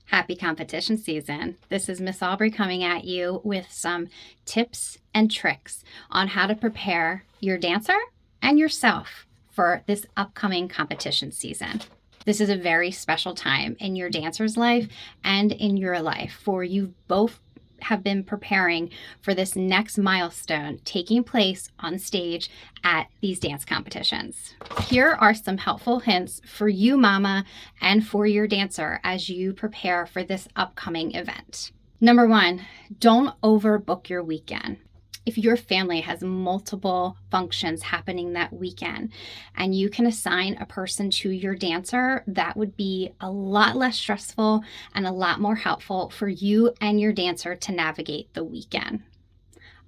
Happy competition season. This is Miss Aubrey coming at you with some tips and tricks on how to prepare your dancer and yourself for this upcoming competition season. This is a very special time in your dancer's life and in your life, for you both have been preparing for this next milestone taking place on stage at these dance competitions. Here are some helpful hints for you, mama, and for your dancer as you prepare for this upcoming event. Number one, don't overbook your weekend. If your family has multiple functions happening that weekend and you can assign a person to your dancer, that would be a lot less stressful and a lot more helpful for you and your dancer to navigate the weekend.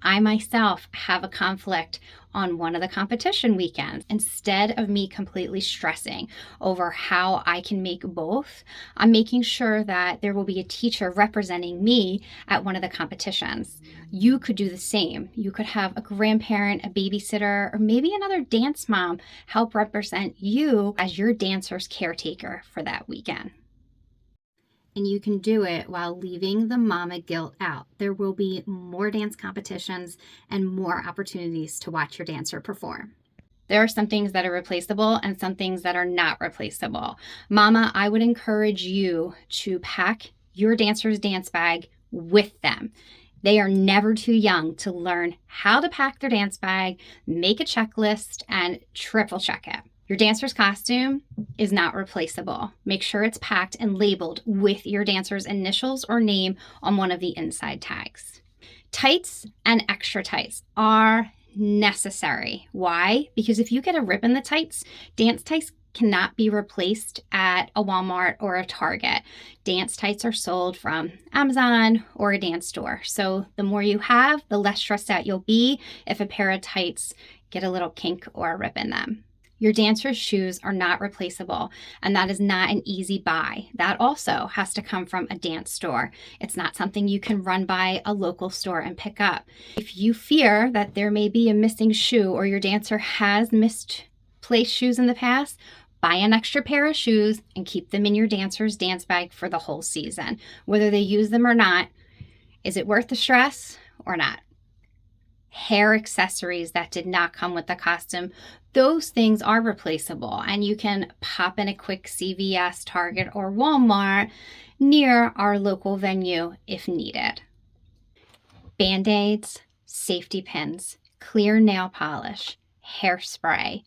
I myself have a conflict on one of the competition weekends. Instead of me completely stressing over how I can make both, I'm making sure that there will be a teacher representing me at one of the competitions. You could do the same. You could have a grandparent, a babysitter, or maybe another dance mom help represent you as your dancer's caretaker for that weekend. And you can do it while leaving the mama guilt out. There will be more dance competitions and more opportunities to watch your dancer perform. There are some things that are replaceable and some things that are not replaceable. Mama, I would encourage you to pack your dancer's dance bag with them. They are never too young to learn how to pack their dance bag, make a checklist, and triple check it. Your dancer's costume is not replaceable. Make sure it's packed and labeled with your dancer's initials or name on one of the inside tags. Tights and extra tights are necessary. Why? Because if you get a rip in the tights, dance tights cannot be replaced at a Walmart or a Target. Dance tights are sold from Amazon or a dance store. So the more you have, the less stressed out you'll be if a pair of tights get a little kink or a rip in them. Your dancer's shoes are not replaceable, and that is not an easy buy. That also has to come from a dance store. It's not something you can run by a local store and pick up. If you fear that there may be a missing shoe or your dancer has misplaced shoes in the past, buy an extra pair of shoes and keep them in your dancer's dance bag for the whole season. Whether they use them or not, is it worth the stress or not? Hair accessories that did not come with the costume, those things are replaceable, and you can pop in a quick CVS, Target, or Walmart near our local venue if needed. Band-aids, safety pins, clear nail polish, hairspray,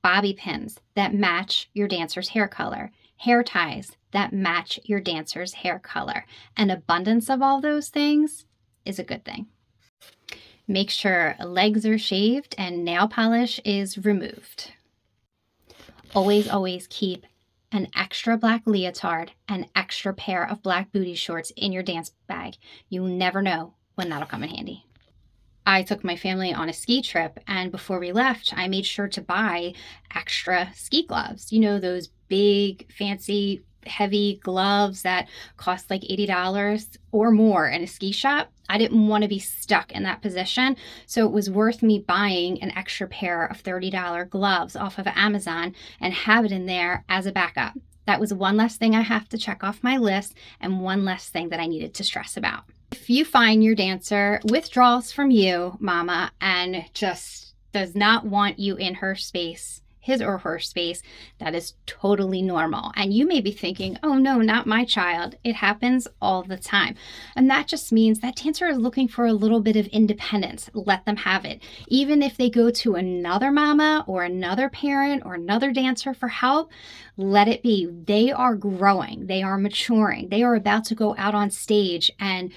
bobby pins that match your dancer's hair color, hair ties that match your dancer's hair color. An abundance of all those things is a good thing. Make sure legs are shaved and nail polish is removed. Always keep an extra black leotard and extra pair of black booty shorts in your dance bag. You never know when that'll come in handy. I took my family on a ski trip, and before we left, I made sure to buy extra ski gloves. You know, those big, fancy, heavy gloves that cost like $80 or more in a ski shop. I didn't want to be stuck in that position, so it was worth me buying an extra pair of $30 gloves off of Amazon and have it in there as a backup. That was one less thing I have to check off my list and one less thing that I needed to stress about. If you find your dancer withdraws from you, mama, and just does not want you in her space, his or her space, that is totally normal. And you may be thinking, oh no, not my child. It happens all the time. And that just means that dancer is looking for a little bit of independence. Let them have it. Even if they go to another mama or another parent or another dancer for help, let it be. They are growing. They are maturing. They are about to go out on stage and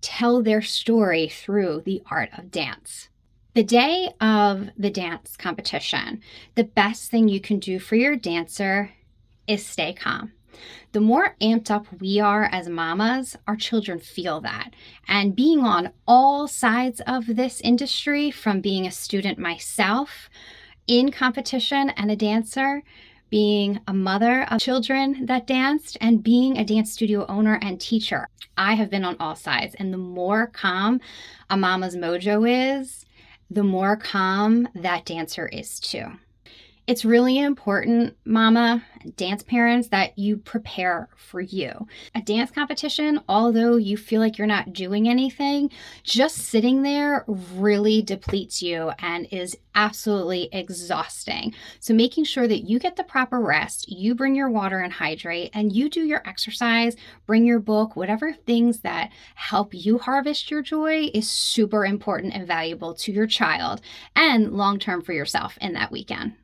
tell their story through the art of dance. The day of the dance competition, the best thing you can do for your dancer is stay calm. The more amped up we are as mamas, our children feel that. And being on all sides of this industry, from being a student myself in competition and a dancer, being a mother of children that danced, and being a dance studio owner and teacher, I have been on all sides. And the more calm a mama's mojo is, the more calm that dancer is too. It's really important, mama, dance parents, that you prepare for you. A dance competition, although you feel like you're not doing anything, just sitting there really depletes you and is absolutely exhausting. So making sure that you get the proper rest, you bring your water and hydrate, and you do your exercise, bring your book, whatever things that help you harvest your joy is super important and valuable to your child and long-term for yourself in that weekend.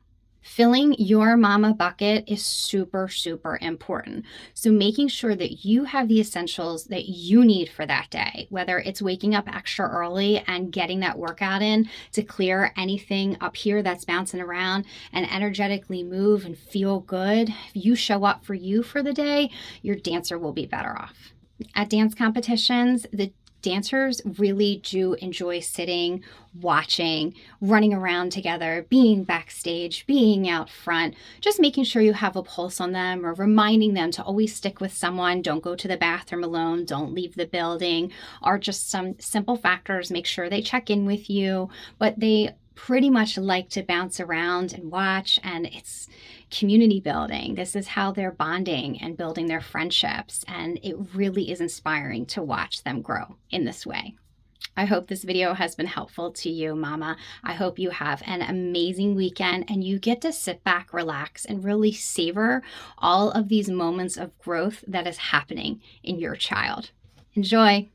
Filling your mama bucket is super, super important. So making sure that you have the essentials that you need for that day, whether it's waking up extra early and getting that workout in to clear anything up here that's bouncing around and energetically move and feel good. If you show up for you for the day, your dancer will be better off. At dance competitions, the dancers really do enjoy sitting, watching, running around together, being backstage, being out front, just making sure you have a pulse on them or reminding them to always stick with someone. Don't go to the bathroom alone. Don't leave the building, are just some simple factors. Make sure they check in with you, but they pretty much like to bounce around and watch, and it's community building. This is how they're bonding and building their friendships, and it really is inspiring to watch them grow in this way. I hope this video has been helpful to you, mama. I hope you have an amazing weekend and you get to sit back, relax, and really savor all of these moments of growth that is happening in your child. Enjoy.